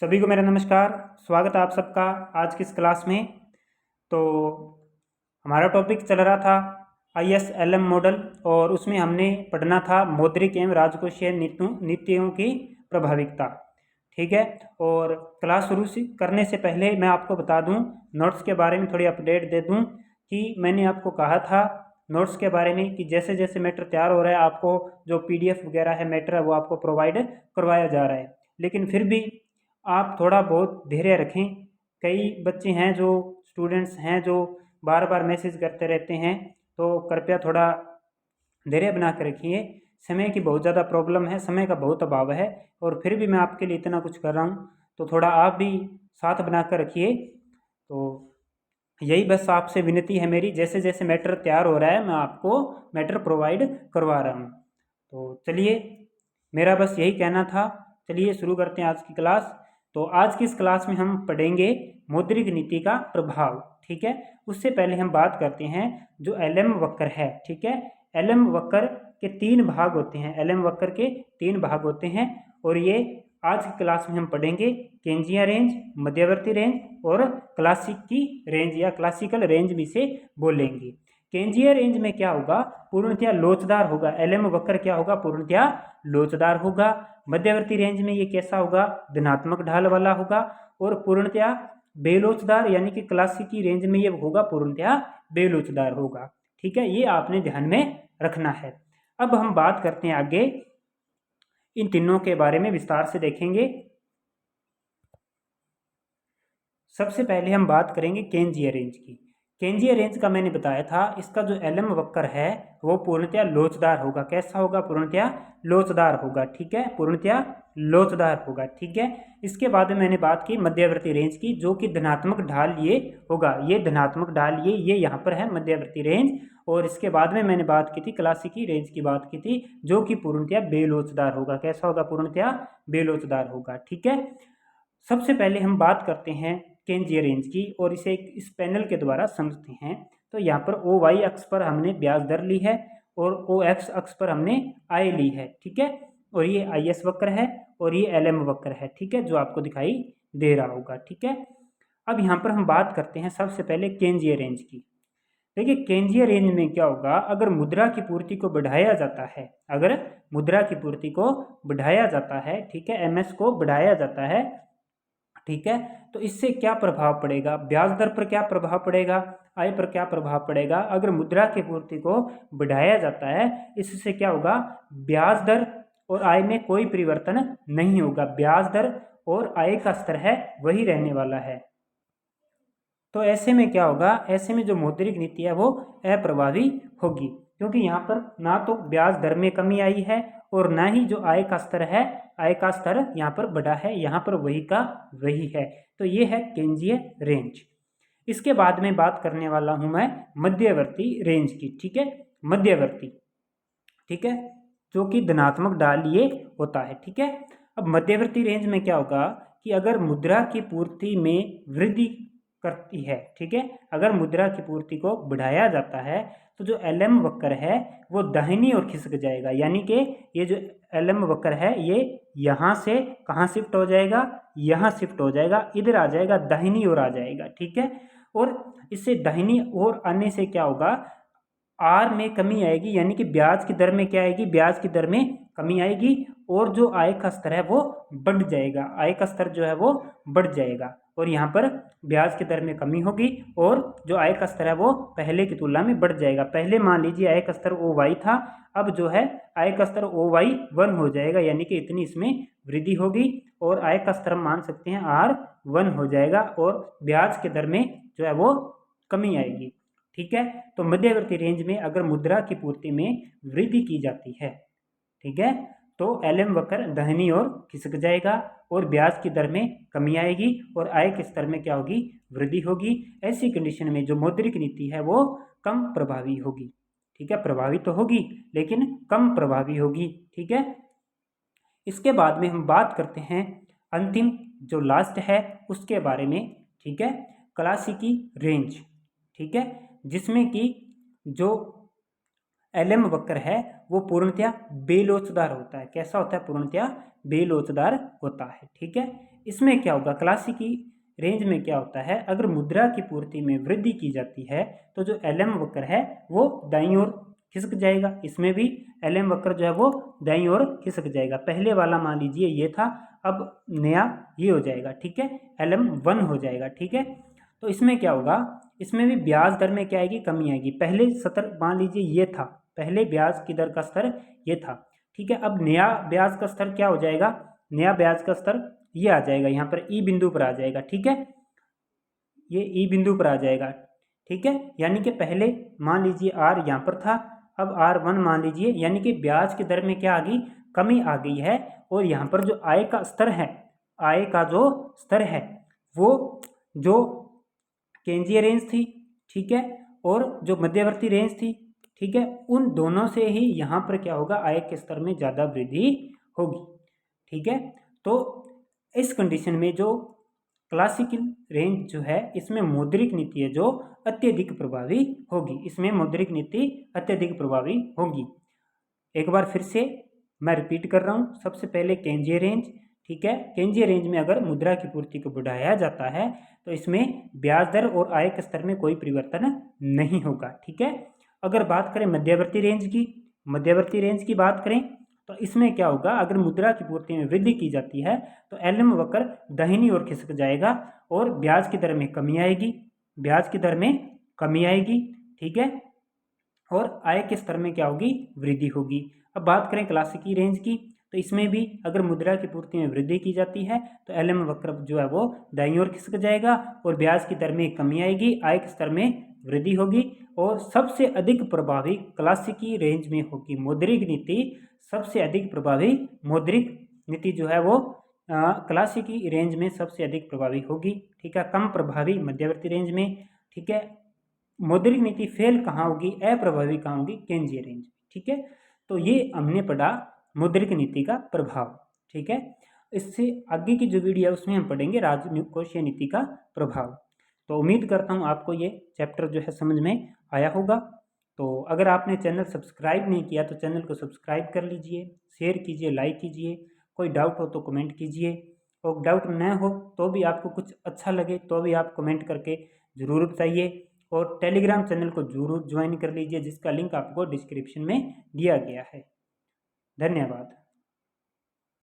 सभी को मेरा नमस्कार। स्वागत है आप सबका आज की इस क्लास में। तो हमारा टॉपिक चल रहा था ISLM मॉडल और उसमें हमने पढ़ना था मौद्रिक एवं राजकोषीय नीतियों की प्रभाविकता। ठीक है। और क्लास शुरू करने से पहले मैं आपको बता दूं, नोट्स के बारे में थोड़ी अपडेट दे दूं कि मैंने आपको कहा था नोट्स के बारे में कि जैसे जैसे मैटर तैयार हो रहा है आपको जो PDF वगैरह है मैटर है वो आपको प्रोवाइड करवाया जा रहा है। लेकिन फिर भी आप थोड़ा बहुत धैर्य रखें। कई बच्चे हैं जो स्टूडेंट्स हैं जो बार बार मैसेज करते रहते हैं, तो कृपया थोड़ा धैर्य बना कर रखिए। समय की बहुत ज़्यादा प्रॉब्लम है, समय का बहुत अभाव है और फिर भी मैं आपके लिए इतना कुछ कर रहा हूँ, तो थोड़ा आप भी साथ बना कर रखिए। तो यही बस आपसे विनती है मेरी, जैसे जैसे मैटर तैयार हो रहा है मैं आपको मैटर प्रोवाइड करवा रहा हूँ। तो चलिए, मेरा बस यही कहना था। चलिए शुरू करते हैं आज की क्लास। तो आज की इस क्लास में हम पढ़ेंगे मौद्रिक नीति का प्रभाव। ठीक है। उससे पहले हम बात करते हैं जो LM वक्र है। ठीक है। LM वक्र के 3 भाग होते हैं। LM वक्र के 3 भाग होते हैं और ये आज की क्लास में हम पढ़ेंगे केंजिया रेंज, मध्यवर्ती रेंज और क्लासिक की रेंज या क्लासिकल रेंज भी से बोलेंगे। केंजिया रेंज में क्या होगा? पूर्णतया लोचदार होगा। LM वक्र क्या होगा? पूर्णतया लोचदार होगा। मध्यवर्ती रेंज में ये कैसा होगा? धनात्मक ढाल वाला होगा। और पूर्णतया बेलोचदार यानी कि क्लासिक की रेंज में ये होगा पूर्णतया बेलोचदार होगा। ठीक है, ये आपने ध्यान में रखना है। अब हम बात करते हैं आगे, इन तीनों के बारे में विस्तार से देखेंगे। सबसे पहले हम बात करेंगे केंजिया रेंज की। केंजिया रेंज का मैंने बताया था, इसका जो LM वक्र है वो पूर्णतया लोचदार होगा। कैसा होगा? पूर्णतया लोचदार होगा। ठीक है, पूर्णतया लोचदार होगा। ठीक है। इसके बाद में मैंने बात की मध्यवर्ती रेंज की, जो कि धनात्मक ढाल ये होगा। ये धनात्मक ढाल ये यहाँ पर है मध्यवर्ती रेंज। और इसके बाद में मैंने बात की थी क्लासिकी रेंज की बात की थी, जो कि पूर्णतया बेलोचदार होगा। कैसा होगा? पूर्णतया बेलोचदार होगा। ठीक है। सबसे पहले हम बात करते हैं केंजिया रेंज की और इसे इस पैनल के द्वारा समझते हैं। तो यहाँ पर OY अक्ष पर हमने ब्याज दर ली है और OX अक्ष पर हमने आय ली है। ठीक है। और ये IS वक्र है और ये LM वक्र है। ठीक है, जो आपको दिखाई दे रहा होगा। ठीक है। अब यहाँ पर हम बात करते हैं सबसे पहले केंजिया रेंज की। देखिए, केंजिया रेंज में क्या होगा? अगर मुद्रा की पूर्ति को बढ़ाया जाता है, अगर मुद्रा की पूर्ति को बढ़ाया जाता है, ठीक है, MS को बढ़ाया जाता है, ठीक है, तो इससे क्या प्रभाव पड़ेगा? ब्याज दर पर क्या प्रभाव पड़ेगा? आय पर क्या प्रभाव पड़ेगा? अगर मुद्रा की पूर्ति को बढ़ाया जाता है, इससे क्या होगा? ब्याज दर और आय में कोई परिवर्तन नहीं होगा। ब्याज दर और आय का स्तर है वही रहने वाला है। तो ऐसे में क्या होगा? ऐसे में जो मौद्रिक नीति है वो अप्रभावी होगी, क्योंकि यहाँ पर ना तो ब्याज दर में कमी आई है और ना ही जो आय का स्तर है, आय का स्तर यहाँ पर बढ़ा है, यहाँ पर वही का वही है। तो ये है केंजिया रेंज। इसके बाद में बात करने वाला हूं मैं मध्यवर्ती रेंज की। ठीक है, मध्यवर्ती, ठीक है, जो कि धनात्मक ढाल ये होता है। ठीक है। अब मध्यवर्ती रेंज में क्या होगा कि अगर मुद्रा की पूर्ति में वृद्धि करती है, ठीक है, अगर मुद्रा की पूर्ति को बढ़ाया जाता है तो जो LM वक्र है वो दाहिनी ओर खिसक जाएगा। यानी कि ये जो LM वक्र है ये यहाँ से कहाँ शिफ्ट हो जाएगा? यहाँ शिफ्ट हो जाएगा, इधर आ जाएगा, दाहिनी ओर आ जाएगा। ठीक है। और इससे दाहिनी ओर आने से क्या होगा? R में कमी आएगी, यानी कि ब्याज की दर में क्या आएगी? ब्याज की दर में कमी आएगी और जो आय का स्तर है वो बढ़ जाएगा। आय का स्तर जो है वो बढ़ जाएगा और यहाँ पर ब्याज की दर में कमी होगी और जो आय का स्तर है वो पहले की तुलना में बढ़ जाएगा। पहले मान लीजिए आय का स्तर OY था, अब जो है आय का स्तर OY1 हो जाएगा, यानी कि इतनी इसमें वृद्धि होगी और आय का स्तर मान सकते हैं R1 हो जाएगा और ब्याज के दर में जो है वो कमी आएगी। ठीक है। तो मध्यवर्ती रेंज में अगर मुद्रा की पूर्ति में वृद्धि की जाती है, ठीक है, तो LM वक्र दाहिनी ओर खिसक जाएगा और ब्याज की दर में कमी आएगी और आय के स्तर में क्या होगी? वृद्धि होगी। ऐसी कंडीशन में जो मौद्रिक नीति है वो कम प्रभावी होगी। ठीक है, प्रभावी तो होगी लेकिन कम प्रभावी होगी। ठीक है। इसके बाद में हम बात करते हैं अंतिम जो लास्ट है उसके बारे में। ठीक है, क्लासिकी रेंज। ठीक है, जिसमें कि जो एलएम वक्र है वो पूर्णतया बेलोचदार होता है। कैसा होता है? पूर्णतया बेलोचदार होता है। ठीक है, इसमें क्या होगा, क्लासिकी रेंज में क्या होता है, अगर मुद्रा की पूर्ति में वृद्धि की जाती है तो जो एलएम वक्र है वो दाईं ओर खिसक जाएगा। इसमें भी एलएम वक्र जो है वो दाईं ओर खिसक जाएगा। पहले वाला मान लीजिए ये था, अब नया ये हो जाएगा। ठीक है, एलएम 1 हो जाएगा। ठीक है, तो इसमें क्या होगा, इसमें भी ब्याज दर में क्या आएगी, कमी आएगी। पहले सतर मान लीजिए ये था, पहले ब्याज की दर का स्तर ये था। ठीक है, अब नया ब्याज का स्तर क्या हो जाएगा, नया ब्याज का स्तर ये आ जाएगा, यहाँ पर ई बिंदु पर आ जाएगा। ठीक है, ये ई बिंदु पर आ जाएगा। ठीक है, यानी कि पहले मान लीजिए आर यहाँ पर था, अब R1 मान लीजिए, यानी कि ब्याज की दर में क्या आ गई, कमी आ गई है। और यहाँ पर जो आय का स्तर है, आय का जो स्तर है वो जो केंद्रीय रेंज थी, ठीक है, और जो मध्यवर्ती रेंज थी, ठीक है, उन दोनों से ही यहाँ पर क्या होगा, आय के स्तर में ज़्यादा वृद्धि होगी। ठीक है, तो इस कंडीशन में जो क्लासिकल रेंज जो है, इसमें मौद्रिक नीति है जो अत्यधिक प्रभावी होगी। इसमें मौद्रिक नीति अत्यधिक प्रभावी होगी। एक बार फिर से मैं रिपीट कर रहा हूँ, सबसे पहले केंद्रीय रेंज। ठीक है, केंद्रीय रेंज में अगर मुद्रा की पूर्ति को बढ़ाया जाता है तो इसमें ब्याज दर और आय के स्तर में कोई परिवर्तन नहीं होगा। ठीक है, अगर बात करें मध्यवर्ती रेंज की, मध्यवर्ती रेंज की बात करें तो इसमें क्या होगा, अगर मुद्रा की पूर्ति में वृद्धि की जाती है तो एलएम वक्र दाहिनी ओर खिसक जाएगा और ब्याज की दर में कमी आएगी, ब्याज की दर में कमी आएगी। ठीक है, और आय के स्तर में क्या होगी, वृद्धि होगी। अब बात करें क्लासिकी रेंज की, तो इसमें भी अगर मुद्रा की पूर्ति में वृद्धि की जाती है तो एलएम वक्र जो है वो दाईं ओर खिसक जाएगा और ब्याज की दर में कमी आएगी, आय के स्तर में वृद्धि होगी। और सबसे अधिक प्रभावी क्लासिकी रेंज में होगी मौद्रिक नीति, सबसे अधिक प्रभावी मौद्रिक नीति जो है वो क्लासिकी रेंज में सबसे अधिक प्रभावी होगी। ठीक है, कम प्रभावी मध्यवर्ती रेंज में। ठीक है, मौद्रिक नीति फेल कहाँ होगी, अप्रभावी कहाँ होगी, केंद्रीय रेंज। ठीक है, तो ये हमने पढ़ा मौद्रिक नीति का प्रभाव। ठीक है, इससे आगे की जो वीडियो है उसमें हम पढ़ेंगे राजकोषीय नीति का प्रभाव। तो उम्मीद करता हूँ आपको ये चैप्टर जो है समझ में आया होगा। तो अगर आपने चैनल सब्सक्राइब नहीं किया तो चैनल को सब्सक्राइब कर लीजिए, शेयर कीजिए, लाइक कीजिए। कोई डाउट हो तो कमेंट कीजिए, और डाउट न हो तो भी, आपको कुछ अच्छा लगे तो भी आप कमेंट करके ज़रूर बताइए। और टेलीग्राम चैनल को जरूर ज्वाइन कर लीजिए, जिसका लिंक आपको डिस्क्रिप्शन में दिया गया है। धन्यवाद।